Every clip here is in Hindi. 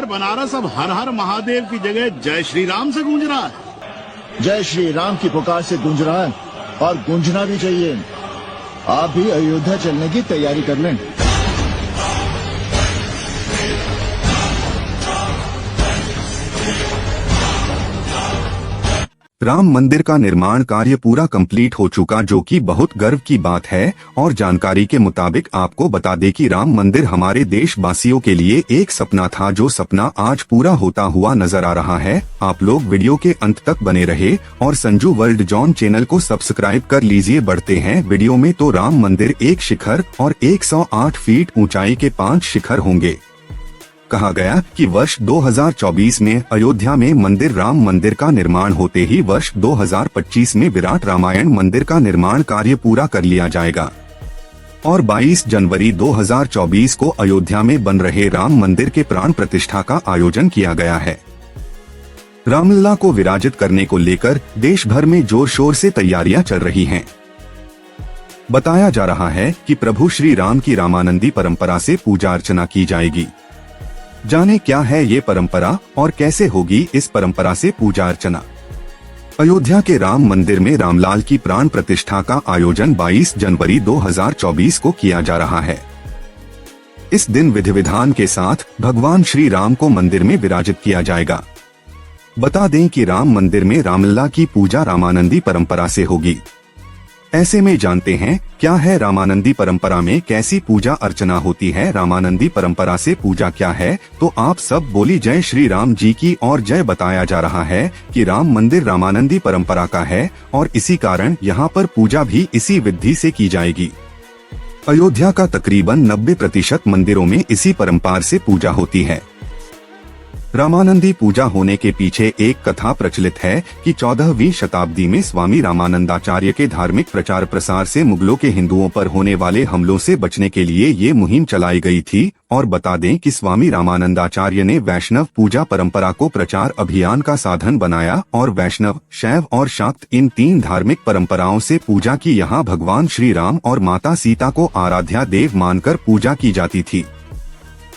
बनारस अब हर हर महादेव की जगह जय श्री राम से गूंज रहा है। जय श्री राम की पुकार से गूंज रहा है और गूंजना भी चाहिए। आप भी अयोध्या चलने की तैयारी कर लें। राम मंदिर का निर्माण कार्य पूरा कंप्लीट हो चुका, जो कि बहुत गर्व की बात है। और जानकारी के मुताबिक आपको बता दें कि राम मंदिर हमारे देशवासियों के लिए एक सपना था, जो सपना आज पूरा होता हुआ नजर आ रहा है। आप लोग वीडियो के अंत तक बने रहे और संजू वर्ल्ड जॉन चैनल को सब्सक्राइब कर लीजिए। बढ़ते हैं वीडियो में। तो राम मंदिर एक शिखर और 108 फीट ऊंचाई के 5 शिखर होंगे। कहा गया कि वर्ष 2024 में अयोध्या में मंदिर राम मंदिर का निर्माण होते ही वर्ष 2025 में विराट रामायण मंदिर का निर्माण कार्य पूरा कर लिया जाएगा और 22 जनवरी 2024 को अयोध्या में बन रहे राम मंदिर के प्राण प्रतिष्ठा का आयोजन किया गया है। रामलला को विराजित करने को लेकर देश भर में जोर शोर से तैयारियां चल रही हैं। बताया जा रहा है कि प्रभु श्री राम की रामानंदी परंपरा से पूजा अर्चना की जाएगी। जाने क्या है ये परंपरा और कैसे होगी इस परंपरा से पूजा अर्चना। अयोध्या के राम मंदिर में रामलाल की प्राण प्रतिष्ठा का आयोजन 22 जनवरी 2024 को किया जा रहा है। इस दिन विधि विधान के साथ भगवान श्री राम को मंदिर में विराजित किया जाएगा। बता दें कि राम मंदिर में रामलला की पूजा रामानंदी परंपरा से होगी। ऐसे में जानते हैं क्या है रामानंदी परंपरा में कैसी पूजा अर्चना होती है। रामानंदी परंपरा से पूजा क्या है, तो आप सब बोली जय श्री राम जी की। और जय बताया जा रहा है कि राम मंदिर रामानंदी परंपरा का है और इसी कारण यहाँ पर पूजा भी इसी विधि से की जाएगी। अयोध्या का तकरीबन 90% मंदिरों में इसी परंपरा से पूजा होती है। रामानंदी पूजा होने के पीछे एक कथा प्रचलित है कि 14वीं शताब्दी में स्वामी रामानंदाचार्य के धार्मिक प्रचार प्रसार से मुगलों के हिंदुओं पर होने वाले हमलों से बचने के लिए ये मुहिम चलाई गई थी। और बता दें कि स्वामी रामानंदाचार्य ने वैष्णव पूजा परंपरा को प्रचार अभियान का साधन बनाया और वैष्णव, शैव और शाक्त इन 3 धार्मिक परंपराओं से पूजा की। यहाँ भगवान श्री राम और माता सीता को आराध्या देव मानकर पूजा की जाती थी।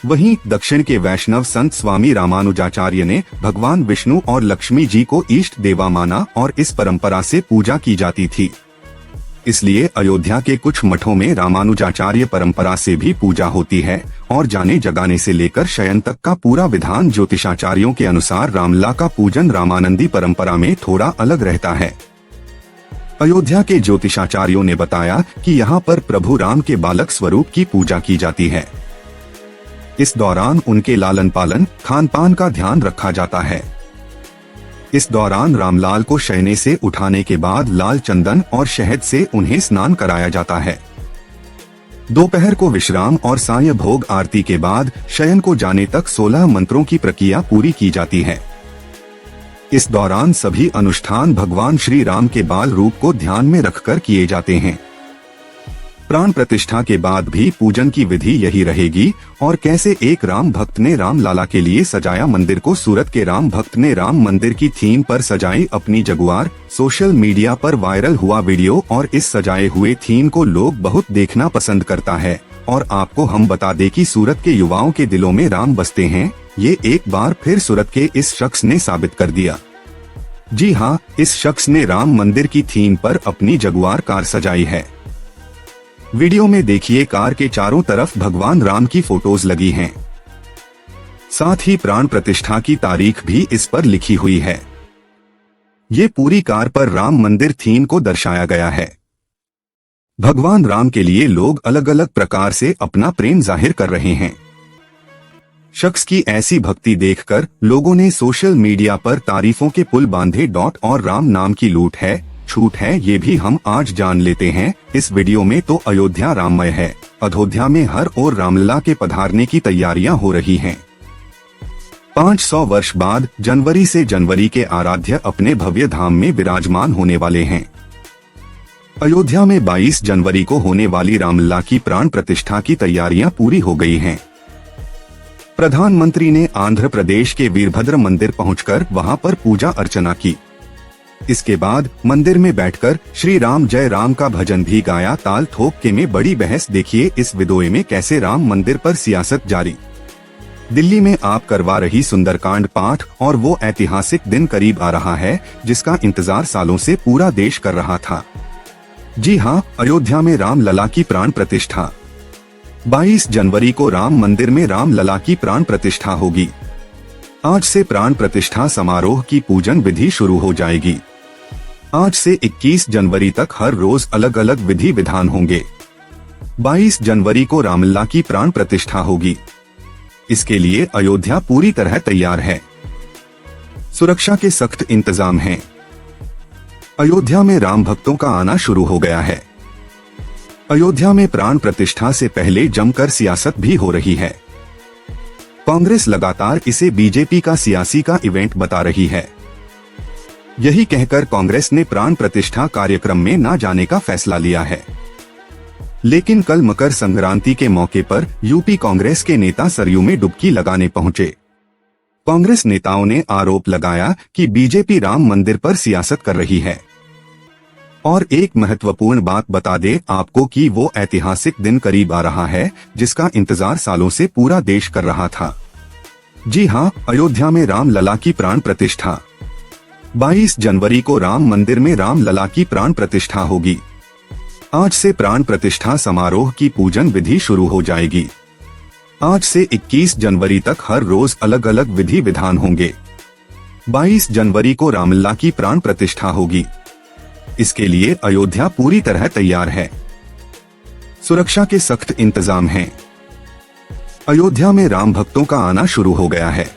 वहीं दक्षिण के वैष्णव संत स्वामी रामानुजाचार्य ने भगवान विष्णु और लक्ष्मी जी को इष्ट देवा माना और इस परंपरा से पूजा की जाती थी। इसलिए अयोध्या के कुछ मठों में रामानुजाचार्य परंपरा से भी पूजा होती है और जाने जगाने से लेकर शयन तक का पूरा विधान ज्योतिषाचार्यों के अनुसार रामलला का पूजन रामानंदी परंपरा में थोड़ा अलग रहता है। अयोध्या के ज्योतिषाचार्यों ने बताया कि यहाँ पर प्रभु राम के बालक स्वरूप की पूजा की जाती है। इस दौरान उनके लालन पालन, खान पान का ध्यान रखा जाता है। इस दौरान रामलाल को शयने से उठाने के बाद लाल चंदन और शहद से उन्हें स्नान कराया जाता है। दोपहर को विश्राम और साय भोग आरती के बाद शयन को जाने तक 16 मंत्रों की प्रक्रिया पूरी की जाती है। इस दौरान सभी अनुष्ठान भगवान श्री राम के बाल रूप को ध्यान में रखकर किए जाते हैं। प्राण प्रतिष्ठा के बाद भी पूजन की विधि यही रहेगी। और कैसे एक राम भक्त ने रामलला के लिए सजाया मंदिर को। सूरत के राम भक्त ने राम मंदिर की थीम पर सजाई अपनी जगुआर। सोशल मीडिया पर वायरल हुआ वीडियो और इस सजाए हुए थीम को लोग बहुत देखना पसंद करता है। और आपको हम बता दें कि सूरत के युवाओं के दिलों में राम बसते हैं। ये एक बार फिर सूरत के इस शख्स ने साबित कर दिया। जी हाँ, इस शख्स ने राम मंदिर की थीम पर अपनी जगुआर कार सजाई है। वीडियो में देखिए कार के चारों तरफ भगवान राम की फोटोज लगी हैं। साथ ही प्राण प्रतिष्ठा की तारीख भी इस पर लिखी हुई है। ये पूरी कार पर राम मंदिर थीम को दर्शाया गया है। भगवान राम के लिए लोग अलग अलग प्रकार से अपना प्रेम जाहिर कर रहे हैं। शख्स की ऐसी भक्ति देखकर लोगों ने सोशल मीडिया पर तारीफों के पुल बांधे। और राम नाम की लूट है, छूट है, ये भी हम आज जान लेते हैं इस वीडियो में। तो अयोध्या राममय है। अयोध्या में हर ओर रामलला के पधारने की तैयारियां हो रही हैं। 500 वर्ष बाद जनवरी से जनवरी के आराध्य अपने भव्य धाम में विराजमान होने वाले हैं। अयोध्या में 22 जनवरी को होने वाली रामलला की प्राण प्रतिष्ठा की तैयारियां पूरी हो गई हैं। प्रधानमंत्री ने आंध्र प्रदेश के वीरभद्र मंदिर पहुंचकर वहां पर पूजा अर्चना की। इसके बाद मंदिर में बैठकर श्री राम जय राम का भजन भी गाया। ताल ठोक के में बड़ी बहस देखिए इस वीडियो में कैसे राम मंदिर पर सियासत जारी। दिल्ली में आप करवा रही सुंदरकांड पाठ और वो ऐतिहासिक दिन करीब आ रहा है जिसका इंतजार सालों से पूरा देश कर रहा था। जी हाँ, अयोध्या में राम लला की प्राण प्रतिष्ठा। 22 जनवरी को राम मंदिर में राम लला की प्राण प्रतिष्ठा होगी। आज से प्राण प्रतिष्ठा समारोह की पूजन विधि शुरू हो जाएगी। आज से 21 जनवरी तक हर रोज अलग अलग विधि विधान होंगे। 22 जनवरी को रामलला की प्राण प्रतिष्ठा होगी। इसके लिए अयोध्या पूरी तरह तैयार है। सुरक्षा के सख्त इंतजाम हैं। अयोध्या में राम भक्तों का आना शुरू हो गया है। अयोध्या में प्राण प्रतिष्ठा से पहले जमकर सियासत भी हो रही है। कांग्रेस लगातार इसे बीजेपी का सियासी का इवेंट बता रही है। यही कहकर कांग्रेस ने प्राण प्रतिष्ठा कार्यक्रम में न जाने का फैसला लिया है। लेकिन कल मकर संक्रांति के मौके पर यूपी कांग्रेस के नेता सरयू में डुबकी लगाने पहुंचे। कांग्रेस नेताओं ने आरोप लगाया कि बीजेपी राम मंदिर पर सियासत कर रही है। और एक महत्वपूर्ण बात बता दे आपको कि वो ऐतिहासिक दिन करीब आ रहा है जिसका इंतजार सालों से पूरा देश कर रहा था। जी हाँ, अयोध्या में राम लला की प्राण प्रतिष्ठा। 22 जनवरी को राम मंदिर में राम लला की प्राण प्रतिष्ठा होगी। आज से प्राण प्रतिष्ठा समारोह की पूजन विधि शुरू हो जाएगी। आज से 21 जनवरी तक हर रोज अलग अलग विधि विधान होंगे। 22 जनवरी को रामलला की प्राण प्रतिष्ठा होगी। इसके लिए अयोध्या पूरी तरह तैयार है। सुरक्षा के सख्त इंतजाम हैं। अयोध्या में राम भक्तों का आना शुरू हो गया है।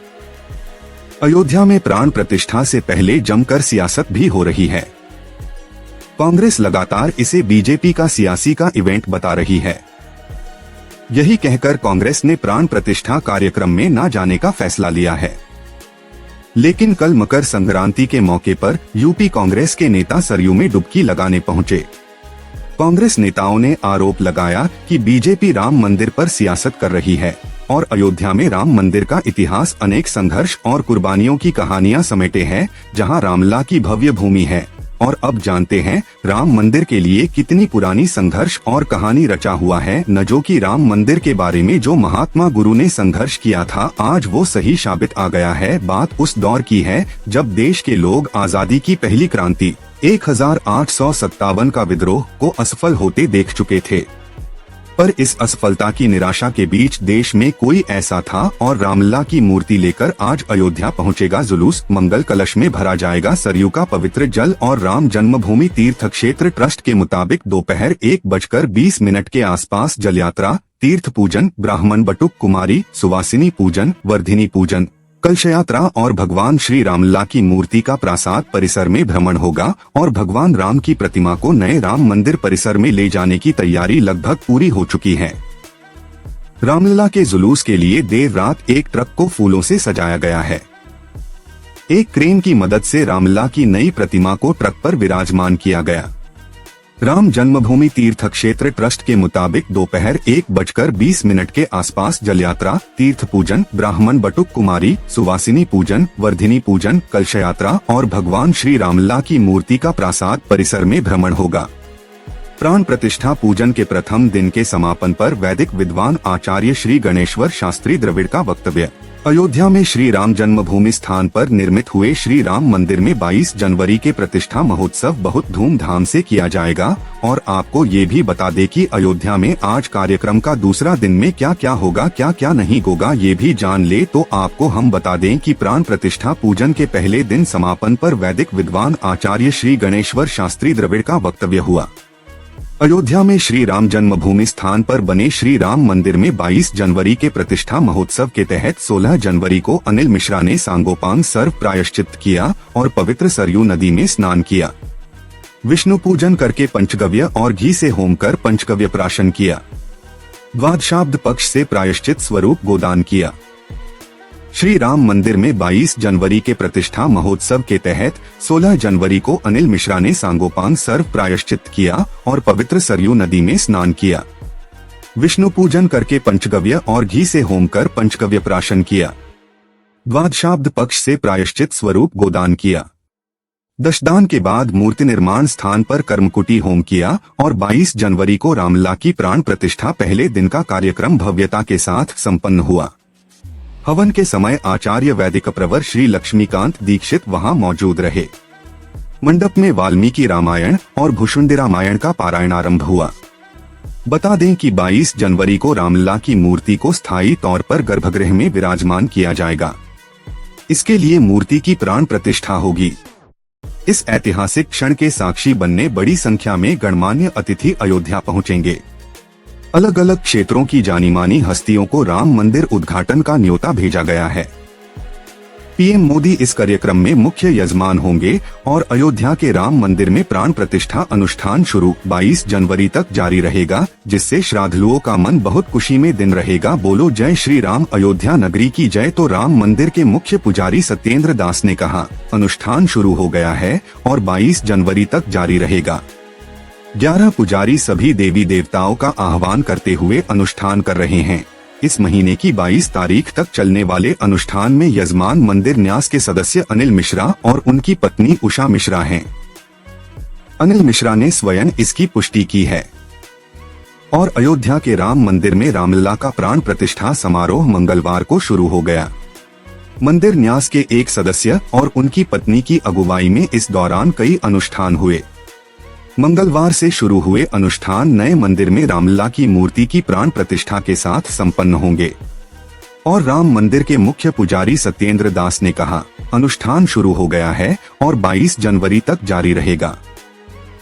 अयोध्या में प्राण प्रतिष्ठा से पहले जमकर सियासत भी हो रही है। कांग्रेस लगातार इसे बीजेपी का सियासी का इवेंट बता रही है। यही कहकर कांग्रेस ने प्राण प्रतिष्ठा कार्यक्रम में न जाने का फैसला लिया है। लेकिन कल मकर संक्रांति के मौके पर यूपी कांग्रेस के नेता सरयू में डुबकी लगाने पहुंचे। कांग्रेस नेताओं ने आरोप लगाया कि बीजेपी राम मंदिर पर सियासत कर रही है और अयोध्या में राम मंदिर का इतिहास अनेक संघर्ष और कुर्बानियों की कहानियां समेटे है, जहां रामलला की भव्य भूमि है। और अब जानते हैं राम मंदिर के लिए कितनी पुरानी संघर्ष और कहानी रचा हुआ है। न जो कि राम मंदिर के बारे में जो महात्मा गुरु ने संघर्ष किया था, आज वो सही साबित आ गया है। बात उस दौर की है जब देश के लोग आजादी की पहली क्रांति 1857 का विद्रोह को असफल होते देख चुके थे। पर इस असफलता की निराशा के बीच देश में कोई ऐसा था और रामलला की मूर्ति लेकर आज अयोध्या पहुंचेगा जुलूस। मंगल कलश में भरा जाएगा सरयू का पवित्र जल और राम जन्मभूमि तीर्थ क्षेत्र ट्रस्ट के मुताबिक दोपहर 1:20 के आसपास जल यात्रा, तीर्थ पूजन, ब्राह्मण बटुक कुमारी, सुवासिनी पूजन, वर्धिनी पूजन, कलश यात्रा और भगवान श्री रामलला की मूर्ति का प्रासाद परिसर में भ्रमण होगा और भगवान राम की प्रतिमा को नए राम मंदिर परिसर में ले जाने की तैयारी लगभग पूरी हो चुकी है। रामलला के जुलूस के लिए देर रात एक ट्रक को फूलों से सजाया गया है। एक क्रेन की मदद से रामलला की नई प्रतिमा को ट्रक पर विराजमान किया गया। राम जन्मभूमि तीर्थ क्षेत्र ट्रस्ट के मुताबिक दोपहर 1:20 के आसपास जल यात्रा, तीर्थ पूजन, ब्राह्मण बटुक कुमारी, सुवासिनी पूजन, वर्धिनी पूजन, कलश यात्रा और भगवान श्री रामलला की मूर्ति का प्रासाद परिसर में भ्रमण होगा। प्राण प्रतिष्ठा पूजन के प्रथम दिन के समापन पर वैदिक विद्वान आचार्य श्री गणेश्वर शास्त्री द्रविड़ का वक्तव्य। अयोध्या में श्री राम जन्मभूमि स्थान पर निर्मित हुए श्री राम मंदिर में 22 जनवरी के प्रतिष्ठा महोत्सव बहुत धूमधाम से किया जाएगा। और आपको ये भी बता दें कि अयोध्या में आज कार्यक्रम का दूसरा दिन में क्या क्या होगा, क्या क्या नहीं होगा, ये भी जान ले तो आपको हम बता दें कि प्राण प्रतिष्ठा पूजन के पहले दिन समापन पर वैदिक विद्वान आचार्य श्री गणेश्वर शास्त्री द्रविड़ का वक्तव्य हुआ। अयोध्या में श्री राम जन्मभूमि स्थान पर बने श्री राम मंदिर में 22 जनवरी के प्रतिष्ठा महोत्सव के तहत 16 जनवरी को अनिल मिश्रा ने सांगोपांग सर्व प्रायश्चित किया और पवित्र सरयू नदी में स्नान किया। विष्णु पूजन करके पंचगव्य और घी से होम कर पंचगव्य प्राशन किया। द्वादशाब्द पक्ष से प्रायश्चित स्वरूप गोदान किया। श्री राम मंदिर में 22 जनवरी के प्रतिष्ठा महोत्सव के तहत 16 जनवरी को अनिल मिश्रा ने सांगोपांग सर्व प्रायश्चित किया और पवित्र सरयू नदी में स्नान किया। विष्णु पूजन करके पंचगव्य और घी से होम कर पंचगव्य प्राशन किया। द्वादशाब्द पक्ष से प्रायश्चित स्वरूप गोदान किया। दशदान के बाद मूर्ति निर्माण स्थान पर कर्मकुटी होम किया और 22 जनवरी को रामलला की प्राण प्रतिष्ठा पहले दिन का कार्यक्रम भव्यता के साथ संपन्न हुआ। हवन के समय आचार्य वैदिक प्रवर श्री लक्ष्मीकांत दीक्षित वहां मौजूद रहे। मंडप में वाल्मीकि रामायण और भुषुंडी रामायण का पारायण आरंभ हुआ। बता दें कि 22 जनवरी को रामलला की मूर्ति को स्थायी तौर पर गर्भगृह में विराजमान किया जाएगा। इसके लिए मूर्ति की प्राण प्रतिष्ठा होगी। इस ऐतिहासिक क्षण के साक्षी बनने बड़ी संख्या में गणमान्य अतिथि अयोध्या पहुंचेंगे। अलग अलग क्षेत्रों की जानी मानी हस्तियों को राम मंदिर उद्घाटन का न्योता भेजा गया है। पीएम मोदी इस कार्यक्रम में मुख्य यजमान होंगे और अयोध्या के राम मंदिर में प्राण प्रतिष्ठा अनुष्ठान शुरू 22 जनवरी तक जारी रहेगा, जिससे श्रद्धालुओं का मन बहुत खुशी में दिन रहेगा। बोलो जय श्री राम, अयोध्या नगरी की जय। तो राम मंदिर के मुख्य पुजारी सत्येंद्र दास ने कहा, अनुष्ठान शुरू हो गया है और 22 जनवरी तक जारी रहेगा। 11 पुजारी सभी देवी देवताओं का आह्वान करते हुए अनुष्ठान कर रहे हैं। इस महीने की 22 तारीख तक चलने वाले अनुष्ठान में यजमान मंदिर न्यास के सदस्य अनिल मिश्रा और उनकी पत्नी उषा मिश्रा हैं। अनिल मिश्रा ने स्वयं इसकी पुष्टि की है। और अयोध्या के राम मंदिर में रामलला का प्राण प्रतिष्ठा समारोह मंगलवार को शुरू हो गया। मंदिर न्यास के एक सदस्य और उनकी पत्नी की अगुवाई में इस दौरान कई अनुष्ठान हुए। मंगलवार से शुरू हुए अनुष्ठान नए मंदिर में रामलला की मूर्ति की प्राण प्रतिष्ठा के साथ संपन्न होंगे। और राम मंदिर के मुख्य पुजारी सत्येंद्र दास ने कहा, अनुष्ठान शुरू हो गया है और 22 जनवरी तक जारी रहेगा।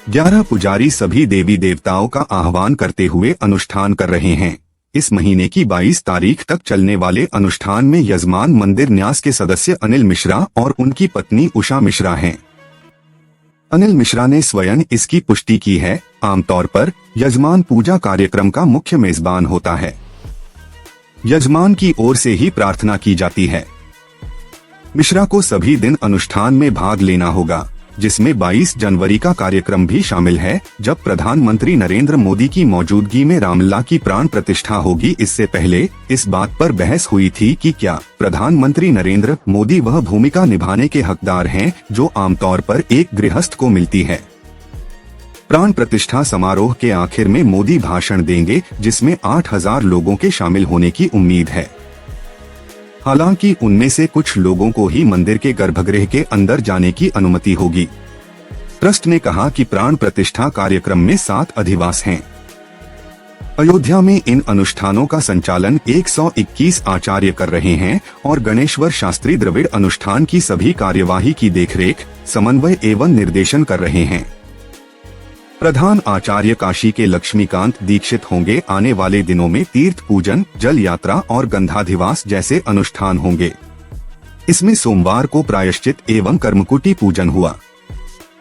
11 पुजारी सभी देवी देवताओं का आह्वान करते हुए अनुष्ठान कर रहे हैं। इस महीने की 22 तारीख तक चलने वाले अनुष्ठान में यजमान मंदिर न्यास के सदस्य अनिल मिश्रा और उनकी पत्नी उषा मिश्रा हैं। अनिल मिश्रा ने स्वयं इसकी पुष्टि की है। आमतौर पर यजमान पूजा कार्यक्रम का मुख्य मेजबान होता है। यजमान की ओर से ही प्रार्थना की जाती है। मिश्रा को सभी दिन अनुष्ठान में भाग लेना होगा, जिसमें 22 जनवरी का कार्यक्रम भी शामिल है, जब प्रधानमंत्री नरेंद्र मोदी की मौजूदगी में रामलला की प्राण प्रतिष्ठा होगी। इससे पहले इस बात पर बहस हुई थी कि क्या प्रधानमंत्री नरेंद्र मोदी वह भूमिका निभाने के हकदार हैं जो आमतौर पर एक गृहस्थ को मिलती है। प्राण प्रतिष्ठा समारोह के आखिर में मोदी भाषण देंगे, जिसमें 8000 लोगों के शामिल होने की उम्मीद है। हालांकि उनमें से कुछ लोगों को ही मंदिर के गर्भगृह के अंदर जाने की अनुमति होगी। ट्रस्ट ने कहा कि प्राण प्रतिष्ठा कार्यक्रम में 7 अधिवास हैं। अयोध्या में इन अनुष्ठानों का संचालन 121 आचार्य कर रहे हैं और गणेश्वर शास्त्री द्रविड़ अनुष्ठान की सभी कार्यवाही की देखरेख, समन्वय एवं निर्देशन कर रहे हैं। प्रधान आचार्य काशी के लक्ष्मीकांत दीक्षित होंगे। आने वाले दिनों में तीर्थ पूजन, जल यात्रा और गंधाधिवास जैसे अनुष्ठान होंगे। इसमें सोमवार को प्रायश्चित एवं कर्मकुटी पूजन हुआ।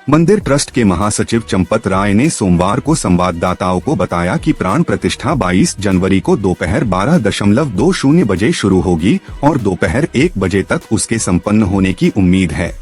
मंदिर ट्रस्ट के महासचिव चंपत राय ने सोमवार को संवाददाताओं को बताया कि प्राण प्रतिष्ठा 22 जनवरी को दोपहर 12:20 बजे शुरू होगी और दोपहर 1 बजे तक उसके संपन्न होने की उम्मीद है।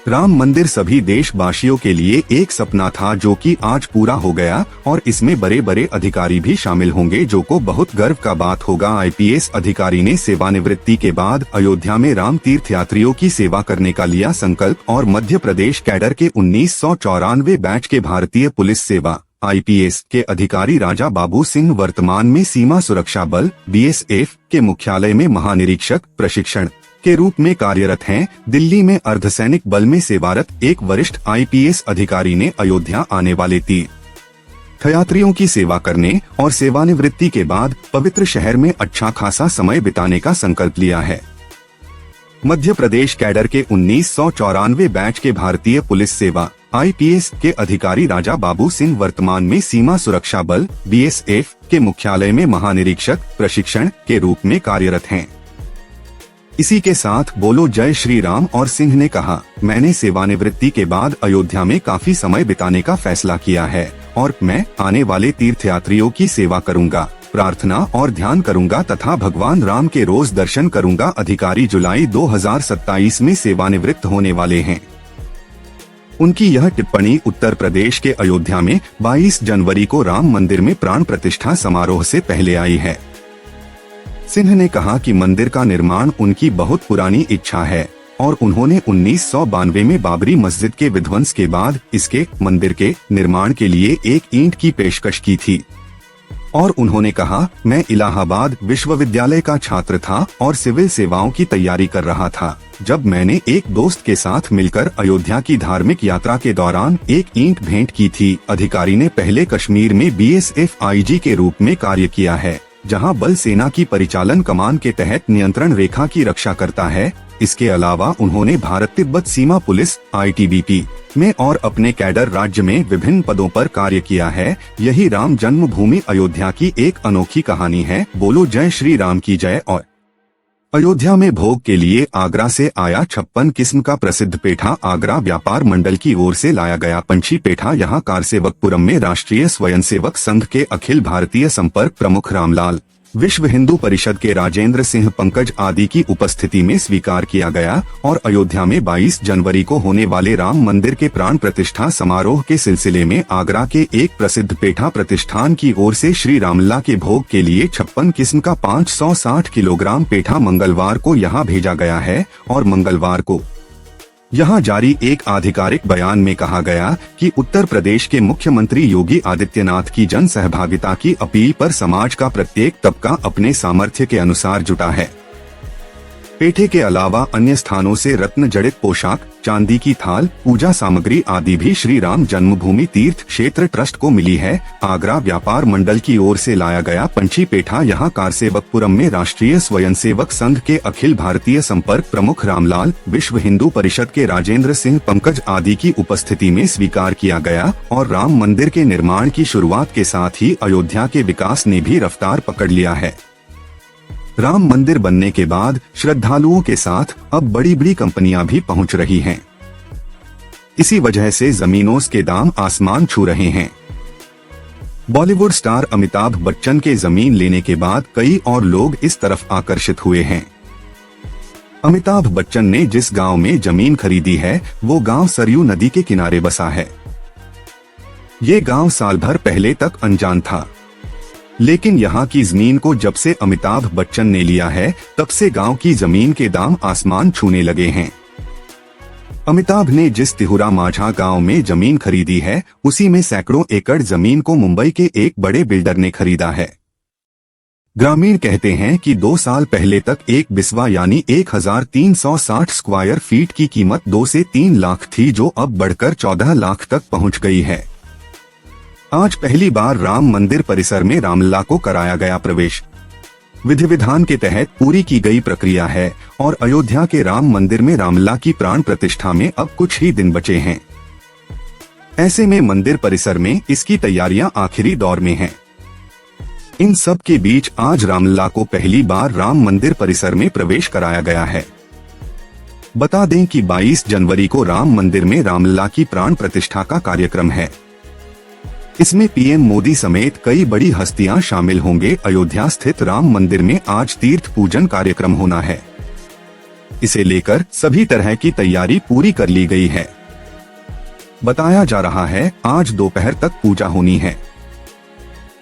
राम मंदिर सभी देशवासियों के लिए एक सपना था जो कि आज पूरा हो गया और इसमें बड़े बड़े अधिकारी भी शामिल होंगे, जो को बहुत गर्व का बात होगा। आईपीएस अधिकारी ने सेवानिवृत्ति के बाद अयोध्या में राम तीर्थ यात्रियों की सेवा करने का लिया संकल्प और मध्य प्रदेश कैडर के 1994 बैच के भारतीय पुलिस सेवा आईपीएस के अधिकारी राजा बाबू सिंह वर्तमान में सीमा सुरक्षा बल बीएसएफ के मुख्यालय में महानिरीक्षक प्रशिक्षण के रूप में कार्यरत हैं। दिल्ली में अर्धसैनिक बल में सेवारत एक वरिष्ठ आईपीएस अधिकारी ने अयोध्या आने वाले तीर्थयात्रियों की सेवा करने और सेवानिवृत्ति के बाद पवित्र शहर में अच्छा खासा समय बिताने का संकल्प लिया है। मध्य प्रदेश कैडर के 1994 बैच के भारतीय पुलिस सेवा आईपीएस के अधिकारी राजा बाबू सिंह वर्तमान में सीमा सुरक्षा बल बीएसएफ के मुख्यालय में महानिरीक्षक प्रशिक्षण के रूप में कार्यरत हैं। इसी के साथ बोलो जय श्री राम और सिंह ने कहा, मैंने सेवानिवृत्ति के बाद अयोध्या में काफी समय बिताने का फैसला किया है और मैं आने वाले तीर्थयात्रियों की सेवा करूंगा, प्रार्थना और ध्यान करूंगा तथा भगवान राम के रोज दर्शन करूंगा। अधिकारी जुलाई 2027 में सेवानिवृत्त होने वाले हैं। उनकी यह टिप्पणी उत्तर प्रदेश के अयोध्या में 22 जनवरी को राम मंदिर में प्राण प्रतिष्ठा समारोह से पहले आई है। सिंह ने कहा कि मंदिर का निर्माण उनकी बहुत पुरानी इच्छा है और उन्होंने 1992 में बाबरी मस्जिद के विध्वंस के बाद इसके मंदिर के निर्माण के लिए एक ईंट की पेशकश की थी और उन्होंने कहा, मैं इलाहाबाद विश्वविद्यालय का छात्र था और सिविल सेवाओं की तैयारी कर रहा था जब मैंने एक दोस्त के साथ मिलकर अयोध्या की धार्मिक यात्रा के दौरान एक ईंट भेंट की थी। अधिकारी ने पहले कश्मीर में BSF IG के रूप में कार्य किया है, जहां बल सेना की परिचालन कमान के तहत नियंत्रण रेखा की रक्षा करता है। इसके अलावा उन्होंने भारत तिब्बत सीमा पुलिस ITBP में और अपने कैडर राज्य में विभिन्न पदों पर कार्य किया है। यही राम जन्मभूमि अयोध्या की एक अनोखी कहानी है। बोलो जय श्री राम की जय। और अयोध्या में भोग के लिए आगरा से आया 56 किस्म का प्रसिद्ध पेठा आगरा व्यापार मंडल की ओर से लाया गया पंछी पेठा यहाँ कारसेवकपुरम में राष्ट्रीय स्वयंसेवक संघ के अखिल भारतीय संपर्क प्रमुख रामलाल, विश्व हिंदू परिषद के राजेंद्र सिंह पंकज आदि की उपस्थिति में स्वीकार किया गया और अयोध्या में 22 जनवरी को होने वाले राम मंदिर के प्राण प्रतिष्ठा समारोह के सिलसिले में आगरा के एक प्रसिद्ध पेठा प्रतिष्ठान की ओर से श्री रामलला के भोग के लिए 56 किस्म का 560 किलोग्राम पेठा मंगलवार को यहां भेजा गया है। और मंगलवार को यहां जारी एक आधिकारिक बयान में कहा गया कि उत्तर प्रदेश के मुख्यमंत्री योगी आदित्यनाथ की जन सहभागिता की अपील पर समाज का प्रत्येक तबका अपने सामर्थ्य के अनुसार जुटा है। पेठे के अलावा अन्य स्थानों से रत्न जड़ित पोशाक, चांदी की थाल, पूजा सामग्री आदि भी श्री राम जन्मभूमि तीर्थ क्षेत्र ट्रस्ट को मिली है। आगरा व्यापार मंडल की ओर से लाया गया पंछी पेठा यहाँ कारसेवकपुरम में राष्ट्रीय स्वयंसेवक संघ के अखिल भारतीय संपर्क प्रमुख रामलाल, विश्व हिंदू परिषद के राजेंद्र सिंह पंकज आदि की उपस्थिति में स्वीकार किया गया और राम मंदिर के निर्माण की शुरुआत के साथ ही अयोध्या के विकास ने भी रफ्तार पकड़ लिया है। राम मंदिर बनने के बाद श्रद्धालुओं के साथ अब बड़ी बड़ी कंपनियां भी पहुंच रही हैं। इसी वजह से जमीनों के दाम आसमान छू रहे हैं। बॉलीवुड स्टार अमिताभ बच्चन के जमीन लेने के बाद कई और लोग इस तरफ आकर्षित हुए हैं। अमिताभ बच्चन ने जिस गांव में जमीन खरीदी है वो गांव सरयू नदी के किनारे बसा है। ये गांव साल भर पहले तक अनजान था, लेकिन यहाँ की जमीन को जब से अमिताभ बच्चन ने लिया है तब से गांव की जमीन के दाम आसमान छूने लगे हैं। अमिताभ ने जिस तिहुरा माझा गांव में जमीन खरीदी है उसी में सैकड़ों एकड़ जमीन को मुंबई के एक बड़े बिल्डर ने खरीदा है। ग्रामीण कहते हैं कि 2 साल पहले तक एक बिस्वा यानी 1360 स्क्वायर फीट की कीमत 2 से 3 लाख थी, जो अब बढ़कर 14 लाख तक पहुंच गई है। आज पहली बार राम मंदिर परिसर में रामलला को कराया गया प्रवेश। विधि विधान के तहत पूरी की गई प्रक्रिया है और अयोध्या के राम मंदिर में रामलला की प्राण प्रतिष्ठा में अब कुछ ही दिन बचे हैं। ऐसे में मंदिर परिसर में इसकी तैयारियां आखिरी दौर में हैं। इन सब के बीच आज रामलला को पहली बार राम मंदिर परिसर में प्रवेश कराया गया है। बता दें कि 22 जनवरी को राम मंदिर में रामलला की प्राण प्रतिष्ठा का कार्यक्रम है। इसमें पीएम मोदी समेत कई बड़ी हस्तियां शामिल होंगे। अयोध्या स्थित राम मंदिर में आज तीर्थ पूजन कार्यक्रम होना है। इसे लेकर सभी तरह की तैयारी पूरी कर ली गई है। बताया जा रहा है आज दोपहर तक पूजा होनी है।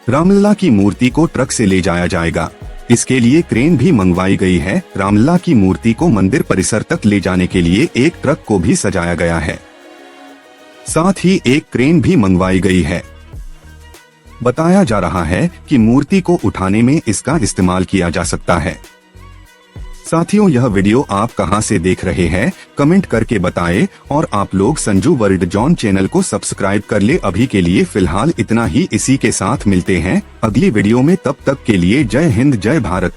रामलला की मूर्ति को ट्रक से ले जाया जाएगा। इसके लिए क्रेन भी मंगवाई गई है। रामलला की मूर्ति को मंदिर परिसर तक ले जाने के लिए एक ट्रक को भी सजाया गया है, साथ ही एक क्रेन भी मंगवाई गई है। बताया जा रहा है कि मूर्ति को उठाने में इसका इस्तेमाल किया जा सकता है। साथियों, यह वीडियो आप कहां से देख रहे हैं कमेंट करके बताएं और आप लोग संजू वर्ल्ड जॉन चैनल को सब्सक्राइब कर ले। अभी के लिए फिलहाल इतना ही। इसी के साथ मिलते हैं अगली वीडियो में। तब तक के लिए जय हिंद, जय भारत।